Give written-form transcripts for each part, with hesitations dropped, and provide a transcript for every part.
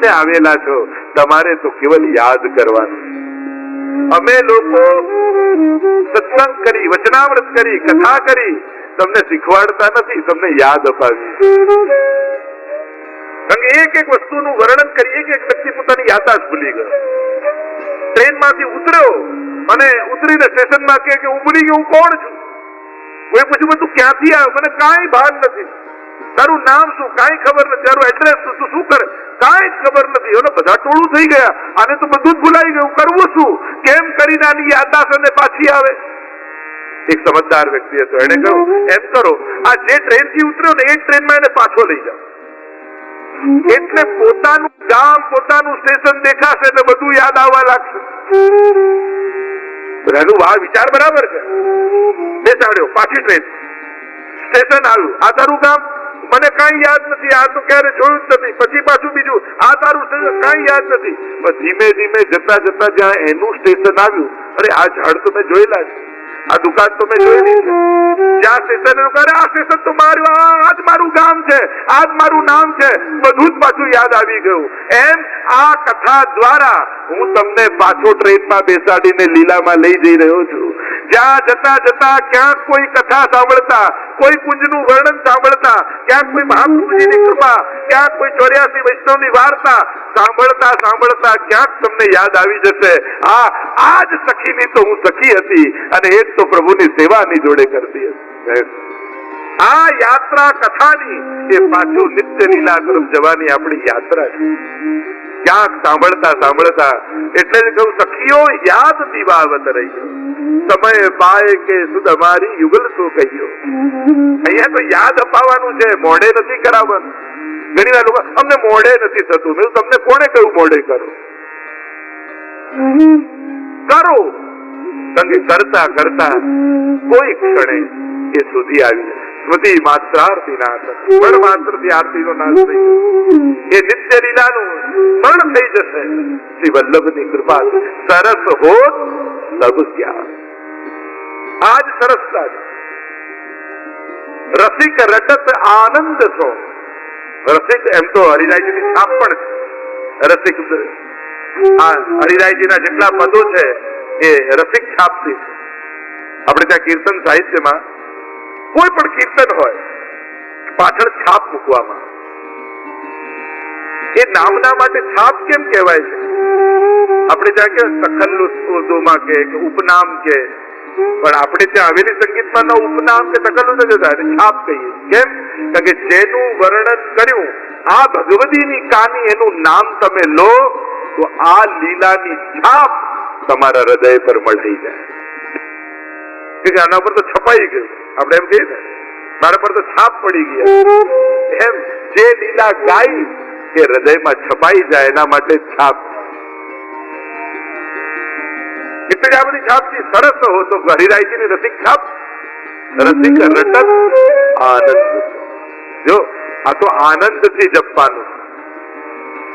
જોઈને આવેલા છો, તમારે તો કેવલ યાદ કરવાનું. અમે લોકો સત્સંગ કરી, વચનામૃત કરી, કથા કરી, તમને શીખવાડતા નથી, તમને યાદ અપાવી. કારણ કે એક એક વસ્તુનું વર્ણન કરીએ કે એક વ્યક્તિ પોતાની યાદાશ ભૂલી ગયો. ટ્રેનમાંથી ઉતર્યો અને ઉતરીને સ્ટેશનમાં કે હું ભૂલી ગયો, હું કોણ છું. કોઈ પૂછ્યું તું ક્યાંથી આવ્યો, મને કાંઈ ભાન નથી. તારું નામ શું, કાંઈ ખબર નથી. તારું એડ્રેસ શું, તું શું કરે, કાંઈ જ ખબર નથી. એને બધા ટોળું થઈ ગયા, આને તો બધું જ ભૂલાઈ ગયું, કરવું શું, કેમ કરીને આની યાદદાસ્ત અને પાછી આવે. એક સમજદાર વ્યક્તિ હતો, એને કહ્યું એમ કરો, આ જે ટ્રેન થી ઉતર્યો ને એ ટ્રેનમાં એને પાછો લઈ જાઓ, એટલે પોતાનું ગામ, પોતાનું સ્ટેશન દેખાશે એટલે બધું યાદ આવવા લાગશે. બધાનું આ વિચાર બરાબર છે. બેસાડ્યો, પાછી ટ્રેન, સ્ટેશન આવ્યું, આ તારું ગામ, મને કાંઈ યાદ નથી, આ તો ક્યારે જોયું જ નથી. પછી પાછું બીજું, આ તારું સ્ટેશન, કાંઈ યાદ નથી. ધીમે ધીમે જતા જતા જ્યાં એનું સ્ટેશન આવ્યું, અરે આ ઝાડ તો મેં જોયેલા છે, આ દુકાન તો મેં જોયેલી છે, જ્યાં સ્ટેશન આ સ્ટેશન તો મારું, આ જ મારું ગામ છે, આ જ મારું નામ છે, બધું જ પાછું યાદ આવી ગયું. એમ આ કથા દ્વારા હું તમને પાછો ટ્રેનમાં બેસાડીને લીલામાં લઈ જઈ રહ્યો છું. જ્યાં જતા જતા ક્યાંક કોઈ કથા સાંભળતા, કોઈ કુંજનું વર્ણન સાંભળતા, ક્યાંક કોઈ મહાપ્રભુજીની કૃપા, ક્યાંક કોઈ 84 વૈષ્ણવની વાર્તા સાંભળતા સાંભળતા ક્યાંક તમને યાદ આવી જશે, આ જ સખીની તો હું સખી હતી અને એ જ તો પ્રભુની સેવાની જોડે કરતી હતી. આ યાત્રા કથાની એ પાછું નિત્ય લીલા તરફ જવાની આપણી યાત્રા છે. ક્યાંક સાંભળતા સાંભળતા, એટલે જ કહું સખીઓ યાદ દીવાવત રહ્યો, સમય પાય કે સુધ અમારી યુગલ તો કહ્યો. અહીંયા તો યાદ અપાવવાનું છે, મોઢે નથી કરાવવાનું. ઘણી વાર લોકો અમને મોઢે નથી થતું. મેં તમને કોને કહ્યું મોઢે કરો? કરો. કારણ કે કરતા કરતા કોઈ ક્ષણે એ સુધી આવી જાય. સ્મૃતિ માત્રાર્થી નાશ, પણ માત્રથી આરતીનો નાશ થઈ જશે. એ નિત્ય લીલાનું સ્મરણ થઈ જશે શ્રી વલ્લભની કૃપા. સરસ હોત સબ જ્ઞાન. આજ સરસતા છે. રસિક રટત આનંદ છો. રસિક એમ તો હરિરાયજીની છાપ પણ છે. રસિક હરિરાયજીના જેટલા પદો છે એ રસિક છાપથી છે. આપણે ત્યાં કીર્તન સાહિત્યમાં કોઈ પણ કીર્તન હોય પાછળ છાપ મૂકવામાં, એ નામના માટે છાપ કેમ કહેવાય છે? આપણે ત્યાં કે તખલ્લુસ ઉર્દુમાં કે ઉપનામ કે, પણ આપણે ત્યાં આવેલી સંગીતમાં ન ઉપનામ કે તખલ્લુસ જ હતા, છાપ કહીએ. કેમ? કારણ કે જેનું વર્ણન કર્યું આ ભગવતીની કાની, એનું નામ તમે લો તો આ લીલાની છાપ તમારા હૃદય પર મળી જાય. આના પર તો છપાઈ ગયું, આપણે એમ કહીએ ને મારા પર તો છાપ પડી ગયા. એમ જે લીલા ગાઈ એ હૃદયમાં છપાઈ જાય એના માટે છાપ. એટલે આ બધી છાપ થી સરસ હો તો હરિરાયજીની રસિક છાપ. રસિક રટત આનંદ. જો આ તો આનંદ થી જપવાનું,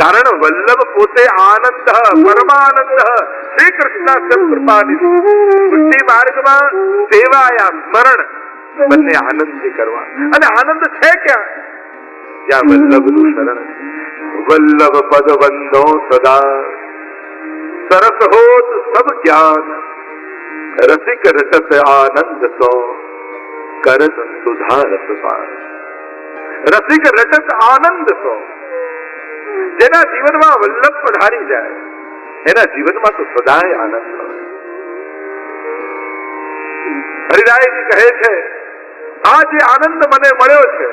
કારણ વલ્લભ પોતે આનંદ, પરમાનંદ, શ્રી કૃષ્ણ કૃપાનિધિ. બુદ્ધિ માર્ગમાં સેવાયા સ્મરણ બંને આનંદથી કરવા. અને આનંદ છે ક્યાં? જ્યાં વલ્લભનું શરણ. વલ્લભ પદ બંધો સદા, સરસ હોત સબ જ્ઞાન, રસિક રટત આનંદ સો, કરત સુધારત પાર. રસિક રટત આનંદ સો. જેના જીવનમાં વલ્લભ પધારી જાય એના જીવનમાં તો સદાય આનંદ હોય. હરિરાયજી કહે છે આ જે આનંદ મને મળ્યો છે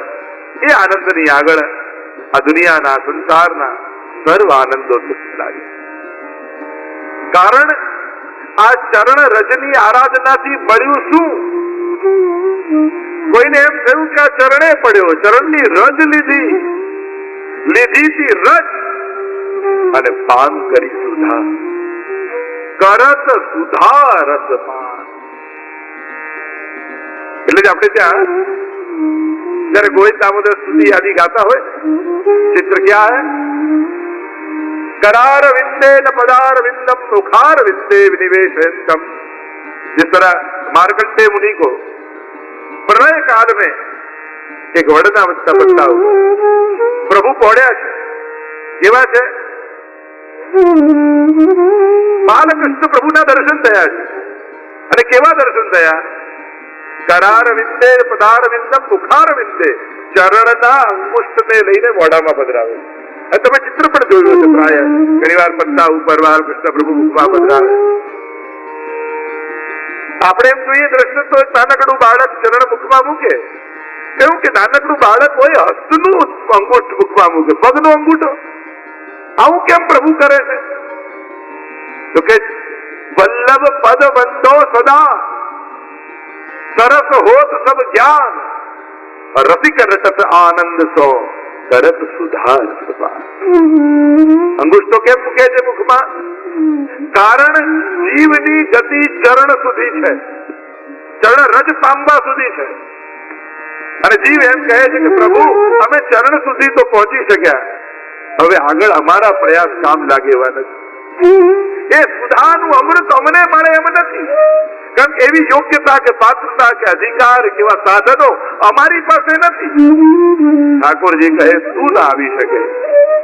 એ આનંદની આગળ આ દુનિયાના સંસારના સર્વ આનંદો તુચ્છ લાગે. કારણ આ ચરણ રજની આરાધનાથી મળ્યું શું? કોઈને એમ થયું કે આ ચરણે પડ્યો, ચરણની રજ લીધી, લીધીથી રજ અને પાન કરી સુધા, કરત સુધા રસ પાન. એટલે જ આપણે ત્યાં જયારે ગોવિંદ દામોદર સ્તુતિ આદિ ગાતા હોય, ચિત્ર ક્યાં હૈ? करार विंदे न पदार विंदम मुखार विंदे विनिवेशयन्तम. जिस तरह मार्कंडेय मुनि को प्रलय काल में एक वड़ना बच्चा बनता हुआ प्रभु पહોંચ્યા છે. કેવા છે? બાલકૃષ્ણ પ્રભુના દર્શન થયા છે. અને કેવા દર્શન થયા? કરાર વિંદે પદાર વિંદમ મુખાર વિંદે, ચરણના અંગુષ્ઠને લઈને મોઢામાં પધરાવે. અને તમે ચિત્ર પણ જોયું હશે પ્રાય, ઘણી વાર પત્તા ઉપર બાલકૃષ્ણ પ્રભુ મુખમાં પધરાવે. આપણે એમ જોઈએ દ્રશ્ય તો એક નાનકડું બાળક ચરણ મુખમાં મૂકે, કેવું કે નાનકડું બાળક હોય હસ્તનું અંગૂઠ મુખમાં મૂકે, પગનો અંગૂઠો. આવું કેમ પ્રભુ કરે છે? તો કે વલ્લભ પદ બંધો સદા, સરસ હોત સબ જ્ઞાન, રસિક રટત આનંદ સો, કરત સુધાર સભા. અંગુષ્ઠો કેમ મૂકે છે મુખમાં? કારણ જીવની ગતિ ચરણ સુધી છે, ચરણ રજ પામવા સુધી છે. અને જીવ એમ કહે છે કે પ્રભુ અમે ચરણ સુધી તો પહોંચી શક્યા, હવે આગળ અમારા પ્રયાસ કામ લાગે એવા નથી. એ સુધાનું અમૃત અમને મળે એમ નથી, કારણ કે એવી યોગ્યતા કે પાત્રતા કે અધિકાર કેવા સાધનો અમારી પાસે નથી. ઠાકોરજી કહે તું ના આવી શકે,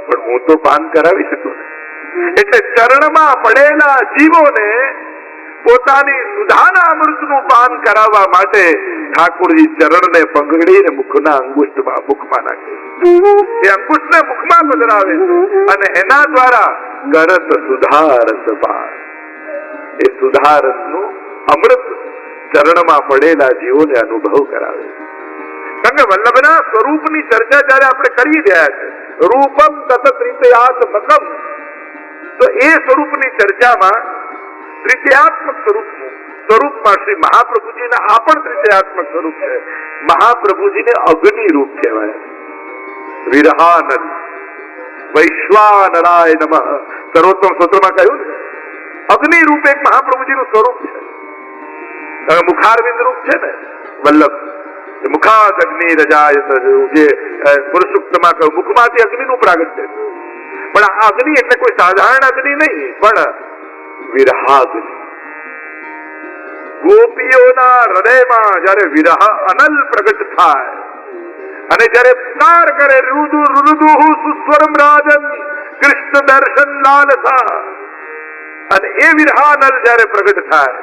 પણ હું તો પાન કરાવી શકું. એટલે ચરણમાં પડેલા જીવોને પોતાની સુધાના અમૃતનું પાન કરાવવા માટે ઠાકોરજી ચરણને પંગડીને મુખના અંગુષ્ઠમાં મુખમાં નાખે, એ અંગુષ્ઠને મુખમાં પધરાવે અને એના દ્વારા કરત સુધારસ પાન, એ સુધારસનું અમૃત ચરણમાં પડેલા જીવોને અનુભવ કરાવે. કારણ કે વલ્લભના સ્વરૂપની ચર્ચા જયારે આપણે કરી રહ્યા છે, રૂપમ તત ત્રિતયાત્મકમ, તો એ સ્વરૂપની ચર્ચામાં ત્રિતયાત્મક સ્વરૂપમાં શ્રી મહાપ્રભુજીના આ પણ ત્રિતયાત્મક સ્વરૂપ છે. મહાપ્રભુજીને અગ્નિ રૂપ કહેવાય. વિરહાનંદ વૈશ્વાનરાય નમઃ સર્વોત્તમ સ્તોત્રમાં કહ્યું ને, અગ્નિ રૂપ એક મહાપ્રભુજીનું સ્વરૂપ છે. મુખારવિંદ રૂપ છે ને વલ્લભ, મુખાદ અગ્નિ રજાય, જે પુરુષોક્તમાં કહ્યું મુખમાંથી અગ્નિનું પ્રાગટ્ય છે. પણ આ અગ્નિ એટલે કોઈ સાધારણ અગ્નિ નહીં, પણ વિરહાગ્નિ. ગોપીઓના હૃદયમાં જયારે વિરહ અનલ પ્રગટ થાય અને જયારે પુકાર કરે રુદુ રુદુ સુસ્વરમ રાજન કૃષ્ણ દર્શન લાલસા, અને એ વિરહાનલ જયારે પ્રગટ થાય,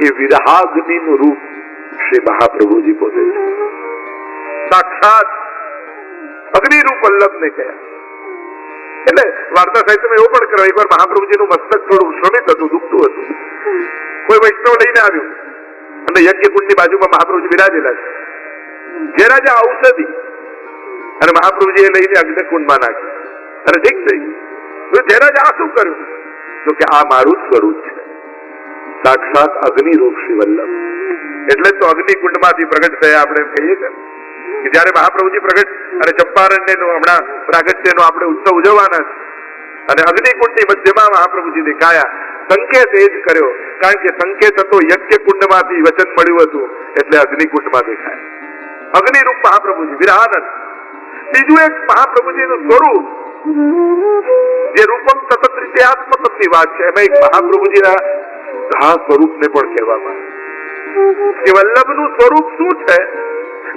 એ વિરહાગ્નિનું રૂપ શ્રી મહાપ્રભુજી પોતે છે. સાક્ષાત અગ્નિ રૂપ વલ્લભને કહ્યા. એટલે વાર્તા સાહિત્યમાં એવું પણ કરો, એકવાર મહાપ્રભુજીનું મસ્તક થોડું શ્રમિત હતું, દુખતું હતું. કોઈ વૈષ્ણવ લઈને આવ્યું અને યજ્ઞ કુંડની બાજુમાં મહાપ્રભુજી બિરાજેલા છે. જેના જે ઔષધિ અને મહાપ્રભુજીએ લઈને અગ્નિકુંડમાં નાખી અને ઠીક થઈ ગયું. જેના જે આ શું કર્યું? તો કે આ મારું સ્વરૂપ છે, સાક્ષાત અગ્નિ રૂપ શ્રી વલ્લભ. એટલે તો અગ્નિકુંડમાંથી પ્રગટ થયા આપણે એમ કહીએ છીએ કે જયારે મહાપ્રભુજી પ્રગટ અને ચંપારણ્ય હમણાં પ્રાગટ્યનો આપણે ઉત્સવ ઉજવવાના છે, અને અગ્નિકુંડની મધ્યમાં મહાપ્રભુજી દેખાયા. સંકેત એ જ કર્યો, કારણ કે સંકેત હતો યજ્ઞ કુંડમાંથી વચન મળ્યું હતું, એટલે અગ્નિકુંડમાં દેખાયા. અગ્નિરૂપ મહાપ્રભુજી વિરહાનંદ. બીજું એક મહાપ્રભુજીનું સ્વરૂપ, જે રૂપમ સતત ત્રિતયાત્મકની વાત છે, એમાં એક મહાપ્રભુજીના આ સ્વરૂપને પણ કહેવામાં આવે કે વલ્લભનું સ્વરૂપ શું છે?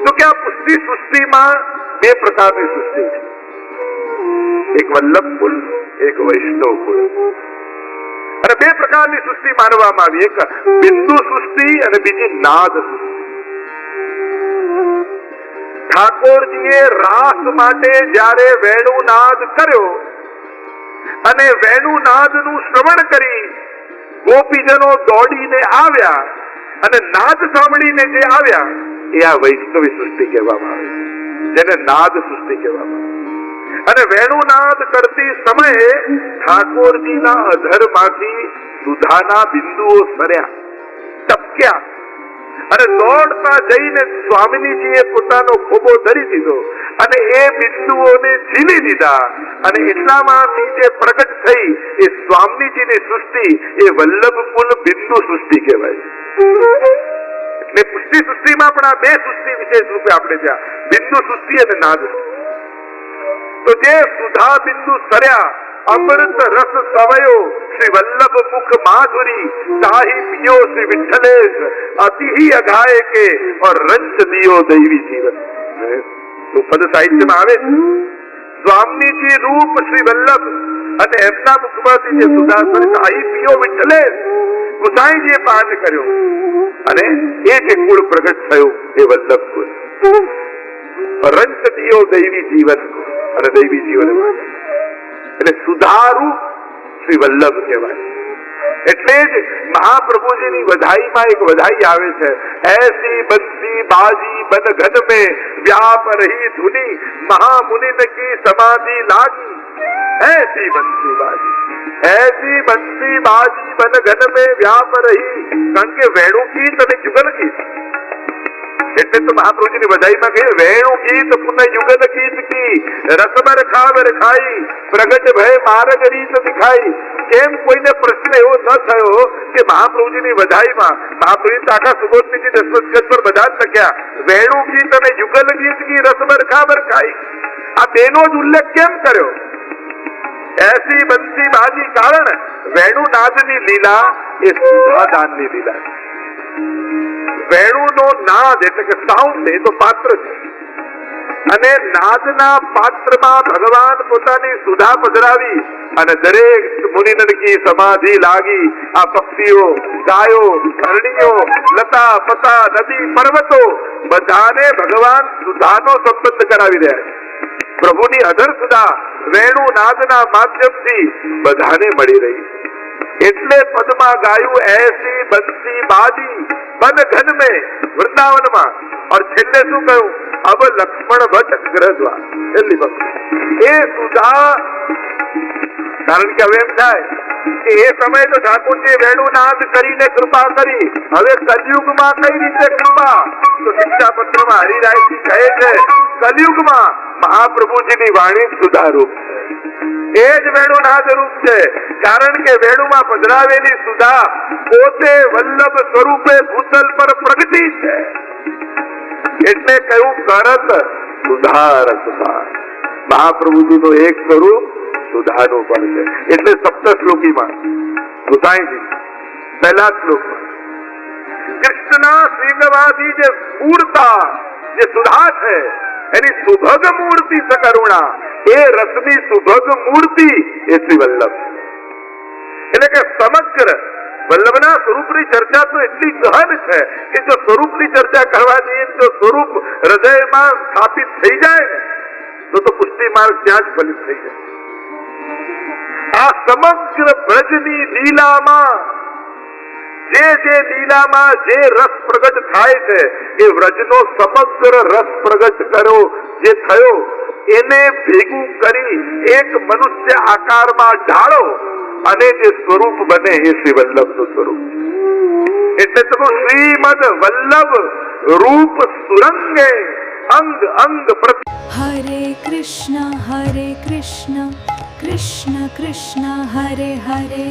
તો કે આ પુષ્ટિ સૃષ્ટિમાં બે પ્રકારની સૃષ્ટિ છે, એક વલ્લભ કુલ, એક વૈષ્ણવ કુલ. અને બે પ્રકારની સૃષ્ટિ માનવામાં આવી, એક બિંદુ સૃષ્ટિ અને બીજી નાદ સૃષ્ટિ. ઠાકોરજીએ રાસ માટે જયારે વેણુનાદ કર્યો અને વેણુનાદનું શ્રવણ કરી ગોપીજનો દોડીને આવ્યા અને નાદ સાંભળીને જે આવ્યા, એ આ વૈષ્ણવી સૃષ્ટિ કહેવામાં આવે, જેને નાદ સૃષ્ટિ કહેવામાં આવે. અને વેણુનાદ કરતી સમયે ઠાકોરજીના અધરમાંથી સુધાના બિંદુઓ સર્યા, ટપક્યા, અને દોડતા જઈને સ્વામિનીજીએ પોતાનો ખોબો ધરી દીધો અને એ બિંદુઓને ઝીલી દીધા, અને એટલામાંથી જે પ્રગટ થઈ એ સ્વામીજીની સૃષ્ટિ, એ વલ્લભ કુલ બિંદુ સૃષ્ટિ કહેવાય. એટલે પુષ્ટિ સૃષ્ટિમાં પણ આ બે સૃષ્ટિ વિશેષ રૂપે આપણે ત્યાં બિંદુ સૃષ્ટિ અને નાદ. તો જે સુધા બિંદુ સર્યા, અમૃત રસ સવયો શ્રી વલ્લભ મુખ માધુરી, તાહી પિયો શ્રી વિઠ્ઠલેશ, અતિ ही अघाय के और रंच दियो दैवी जीवन. तो पद साहित्य में आवे स्वामीजी रूप श्री वल्लभ અને એમના મુખમાંથી જે સુધા સ્વરૂપ અહીં પીઓ વિઠ્ઠલે ગુસાઈજીએ પાઠ કર્યો અને એ જે કુળ પ્રગટ થયું એ વલ્લભ કુળ રંચ દિયો દૈવી જીવન અને દૈવી જીવન એટલે સુધારું શ્રી વલ્લભ કહેવાય. એટલે જ મહાપ્રભુજીની વધાઈમાં એક વધાઈ આવે છે, એસી બંસી બાજી બન ઘન में व्याप रही धुनी महामुनिन की समाधि लागी. ऐसी बंसी बाजी बन घन में व्याप रही. કારણ કે વેણુ ગીત અને યુગલ ગીત એટલે તો મહાપ્રભુજીની વધાઈમાં કહ્યું, વેણુ ગીત પુનઃ યુગલ ગીત કી રસબર ખાબર ખાઈ પ્રગટ ભય માર્ગ રીત દિખાઈ. કેમ કોઈને પ્રશ્ન એવો ન થયો કે મહાપ્રભુજીની વધાઈમાં મહાપ્રભુજી આખા સુબોધનીજી દસમસ્કર પર બધા જ લખ્યા, વેણુ ગીત અને યુગલ ગીત કી રસબર ખાબર ખાઈ. આ બેનો જ ઉલ્લેખ કેમ કર્યો? એસી બંસી બાજી, કારણ વેણુનાદની લીલા એ સુધાદાનની લીલા છે. વેણુનો નાદ એટલે કે સાઉન્ડ એ તો પાત્ર છે અને નાદના પાત્રમાં ભગવાન પોતાની સુધા પધરાવી અને દરેક મુનિનકી સમાધિ લાગી. આ પક્ષીઓ, ગાયો, ધરણીઓ, લતા પતા, નદી, પર્વતો બધાને ભગવાન સુધાનો સંબંધ કરાવી રહ્યા છે. પ્રભુની અધર સુધા વેણુ નાદના માધ્યમથી બધાને મળી રહી. એટલે પદમાં ગાયું, એસી બંસી બાજી બન ઘન में વૃંદાવનમાં. और છેલ્લે શું કહ્યું? અબ લક્ષ્મણ ભટ્ટ ગ્રહદ્વાર. છેલ્લી વખત એ સુધા, કારણ કે હવે એમ થાય કે એ સમય તો ઠાકોરજી વેણુનાદ કરીને કૃપા કરી, હવે કલયુગમાં કઈ રીતે કૃપા? તો શિક્ષાપત્રમાં હરિરાયજી કહે છે, કલયુગમાં મહાપ્રભુજીની વાણી સુધારૂપ છે, એ જ વેણુનાદ રૂપ છે. કારણ કે વેણુમાં પધરાવેલી સુધા પોતે વલ્લભ સ્વરૂપે ભૂતલ પર પ્રગટી છે. એટલે કહ્યું, કરત સુધાર સુધાર. મહાપ્રભુજીનું એક સ્વરૂપ સુધાનું પણ છે. એટલે સપ્ત શ્લોકીમાં ગુસાઈજી પહેલા શ્લોકમાં કૃષ્ણના શ્રીગવાદી જે સ્ફૂર્તા જે સુધા છે એની સુભગ મૂર્તિ સકરુણા, એ રસની સુભગ મૂર્તિ એ શ્રી વલ્લભ. એટલે કે સમગ્ર વલ્લભના સ્વરૂપની ચર્ચા તો એટલી ગહન છે કે જો સ્વરૂપની ચર્ચા કરવા જઈએ તો સ્વરૂપ હૃદયમાં સ્થાપિત થઈ જાય ને તો પુષ્ટિ માર્ગ ત્યાં જ ફલિત થઈ જાય. આ સમગ્ર બ્રજની લીલામાં જે લીલામાં જે રસ પ્રગટ થાય છે એ વ્રજનો સમગ્ર રસ પ્રગટ કર્યો જે થયો એને ભેગું કરી એક મનુષ્ય આકારમાં ઢાળો અને જે સ્વરૂપ બને એ શ્રી વલ્લભનું સ્વરૂપ. એટલે તો શ્રીમદ વલ્લભ રૂપ સુરંગે અંગ અંગ પ્રતિ. હરે કૃષ્ણ કૃષ્ણ કૃષ્ણ હરે હરે.